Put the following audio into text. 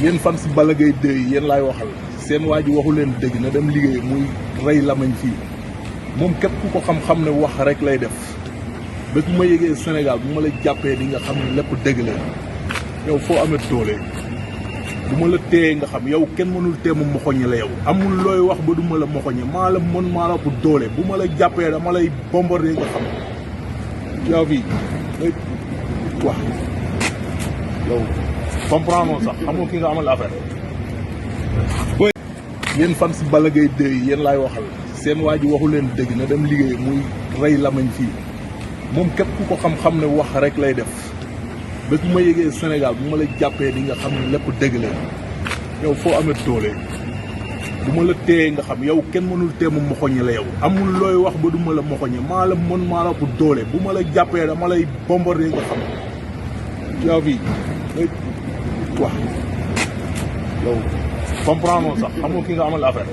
yéen fan si Balla Gaye 2 yi yéen laay waxal seen waa ji waxu leen dëgg na dem liggéey muy rey lamañ fii moom képp ku ko xam-xam ne wax rek lay def bés bu ma yëgee Sénégal bu ma la jàppee di nga xam ne lépp dëgg la yow foo amee doole bu ma la téye nga xam yow kenn mënul tee ma moxoñe la yow amul looy wax ba du ma la moxoñe maa la mën maa la bu doole bu ma la jàppee dama lay bombardé nga xam yow fii wax yow comprendre sax xamul ki nga amal affaire yéen fan si Balla Gaye 2 yi yéen laay waxal seen waa ji waxu leen dëgg na dem liggéey muy rey lamañ fii moom képp ku ko xam-xam ne wax rek lay def bés bu ma yëgee Sénégal bu ma la jàppee di nga xam ne lépp dëgg la yow foo amee doole bu ma la téye nga xam yow kenn mënul tee ma moxoñe la yow amul looy wax ba du ma la moxoñe maa la mën maa la bu doole bu ma la jàppee dama lay bombardé nga xam yow fii wax yow comprendre sax xamul ki nga amal affaire